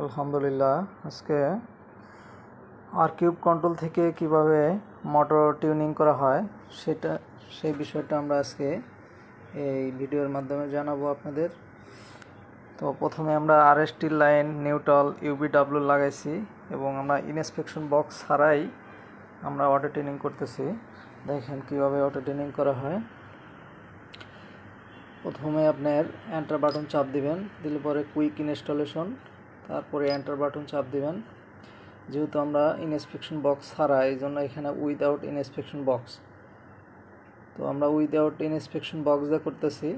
আলহামদুলিল্লাহ, আজকে আর cube control থেকে কিভাবে মোটর টিউনিং করা হয় সেই বিষয়টা আমরা আজকে এই ভিডিওর মাধ্যমে জানাবো আপনাদের। তো প্রথমে আমরা আরএসটি লাইন, নিউট্রাল, ইউবিডব্লিউ লাগাইছি এবং আমরা ইনস্পেকশন বক্স ছাড়াই আমরা অটো টিউনিং করতেছি। দেখেন কিভাবে অটো টিউনিং করা হয়। প্রথমে আপনার এন্টার বাটন চাপ দিবেন, দিলে পরে কুইক ইনস্টলেশন, তারপরে এন্টার বাটন চাপ দিবেন। যেহেতু আমরা ইনস্পেকশন বক্স ছাড়া, এই জন্য এখানে উইদাউট ইনস্পেকশন বক্স। তো আমরা উইদাউট ইনস্পেকশন বক্স দিয়ে করতেছি।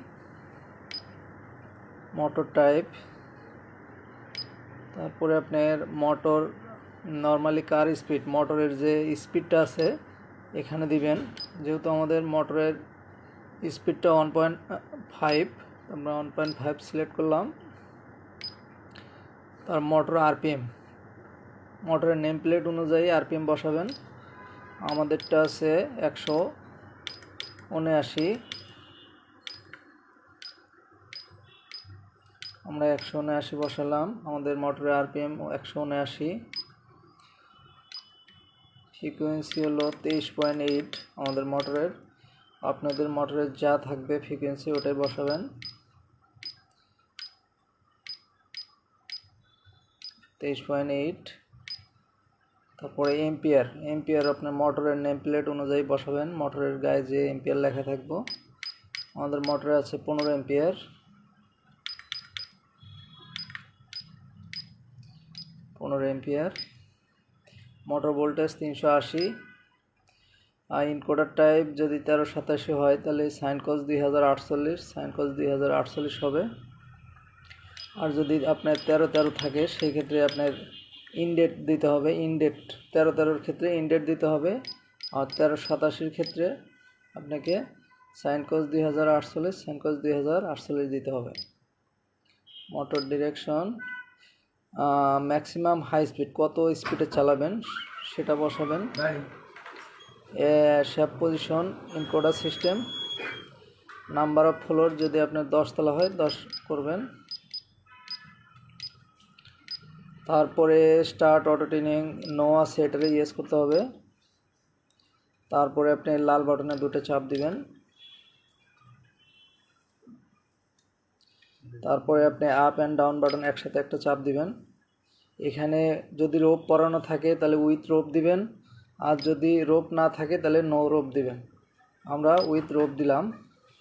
মোটর টাইপ, তারপরে আপনার মোটর নর্মালি কার স্পিড, মোটরের যে স্পিডটা আছে এখানে দিবেন। যেহেতু আমাদের মোটরের স্পিডটা 1.5, আমরা 1.5 সিলেক্ট করলাম। তার মোটর আরপিএম, মোটরের নেম প্লেট অনুযায়ী আরপিএম বসাবেন। আমাদেরটা আছে 179, আমরা 179 বসালাম। আমাদের মোটরের আরপিএম 179, ফ্রিকোয়েন্সি হলো 23.8 আমাদের মোটরের। আপনাদের মোটরের যা থাকবে ফ্রিকোয়েন্সি ওটাই বসাবেন। 23.8। তারপরে এম্পিয়ার আপনার মোটরের নেম প্লেট অনুযায়ী বসাবেন। মোটরের গায়ে যে এম্পিয়ার লেখা থাকবো, আমাদের মোটরে আছে 15 এম্পিয়ার। 15 এম্পিয়ার। Motor voltage 380। আর ইনকোডার টাইপ যদি 1387 হয় তাহলে সাইন কস 2048, সাইন কস 2048 হবে। আর যদি আপনার 1313 থাকে সেই ক্ষেত্রে আপনার ইনডেট দিতে হবে। ইনডেট 1313 ক্ষেত্রে ইনডেট দিতে হবে। আর 1387 ক্ষেত্রে আপনাকে সাইন কস 2048, সাইন কস 2048 দিতে হবে। Motor direction, maximum high speed, কত স্পিডে চালাবেন সেটা বসাবেন। Shape position, encoder system, number of floor যদি আপনার 10 তলা হয় 10 করবেন। তারপরে স্টার্ট অটো টিউনিং নো আছে, এটারে ইয়েস করতে হবে। তারপরে আপনি লাল বাটনে দুটো চাপ দিবেন। তারপরে আপনি আপ অ্যান্ড ডাউন বাটন একসাথে একটা চাপ দিবেন। এখানে যদি রোপ পরানো থাকে তাহলে উইথ রোপ দিবেন, আর যদি রোপ না থাকে তাহলে নো রোপ দিবেন। আমরা উইথ রোপ দিলাম,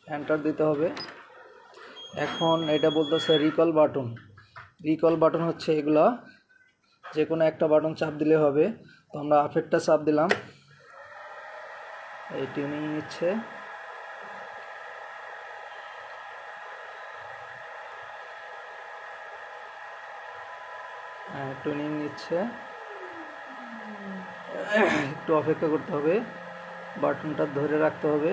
এন্টার দিতে হবে। এখন এটা বলতেছে রিকল বাটন। রিকল বাটন হচ্ছে এগুলা, যে কোনো একটা বাটন চাপ দিলে হবে। তো আমরা আপেরটা চাপ দিলাম, এই টিউনিং নিচ্ছে। টিউনিং নিচ্ছে, একটু অপেক্ষা করতে হবে, বাটনটা ধরে রাখতে হবে।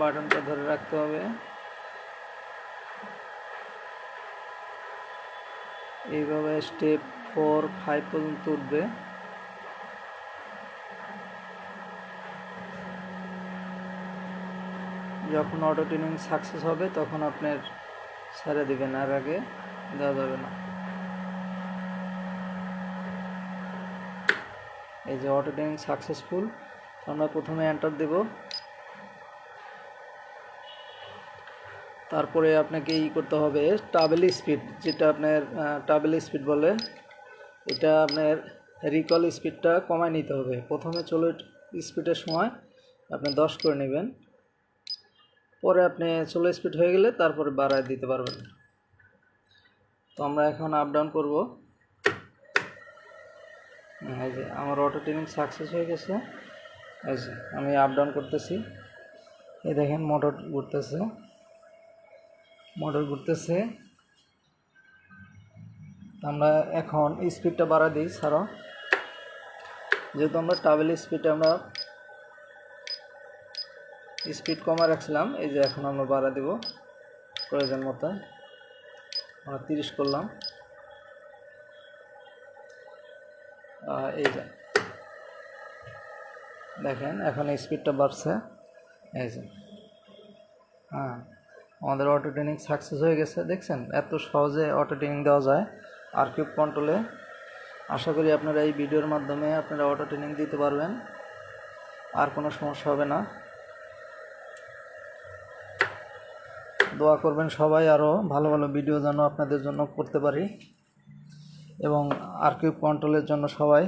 বাটনটা ধরে রাখতে হবে। এইভাবে স্টেপ 4, 5 পর্যন্ত উঠবে। যখন অটো টিউনিং সাকসেস হবে তখন আপনার ছেড়ে দিবেন, আর আগে দেওয়া যাবে না। এই যে অটো টিউনিং সাকসেসফুল। আমরা প্রথমে এন্টার দেব। তারপরে আপনাকে করতে হবে টাবেল স্পিড, যেটা আপনার টাবেল স্পিড বলে, এটা আপনার রিকল স্পিডটা কমায় নিতে হবে। প্রথমে 40 স্পিডের সময় আপনি 10 করে নেবেন, পরে আপনি 40 স্পিড হয়ে গেলে তারপরে বাড়ায় দিতে পারবেন। তো আমরা এখন আপ ডাউন করব। এই যে আমার অটো টিউনিং সাকসেস হয়ে গেছে। এই যে আমি আপ ডাউন করতেছি, এই দেখেন মোটর ঘুরতেছে, মোটর ঘুরতেছে। আমরা এখন স্পিডটা বাড়া দিই ছাড়ো, যেহেতু আমরা টাবেল স্পিডে আমরা স্পিড কমা রাখছিলাম। এই যে এখন আমরা বাড়া দেব প্রয়োজন মতো। আমরা 30 করলাম। এই যে দেখেন এখন স্পিডটা বাড়ছে, এই যে হ্যাঁ আমাদের অটো ট্রেনিং সাকসেস হয়ে গেছে। দেখছেন এত সহজে অটো ট্রেনিং দেওয়া যায় আরকিউব কন্ট্রোলে। আশা করি আপনারা এই ভিডিওর মাধ্যমে আপনারা অটো ট্রেনিং দিতে পারবেন, আর কোনো সমস্যা হবে না। দোয়া করবেন সবাই, আরও ভালো ভালো ভিডিও যেন আপনাদের জন্য করতে পারি, এবং আরকিউব কন্ট্রোলের জন্য সবাই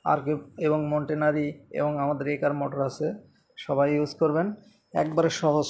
আরকিউব এবং মন্টেনারি এবং আমাদের একার মোটর আছে, সবাই ইউজ করবেন। একবারে সহজ।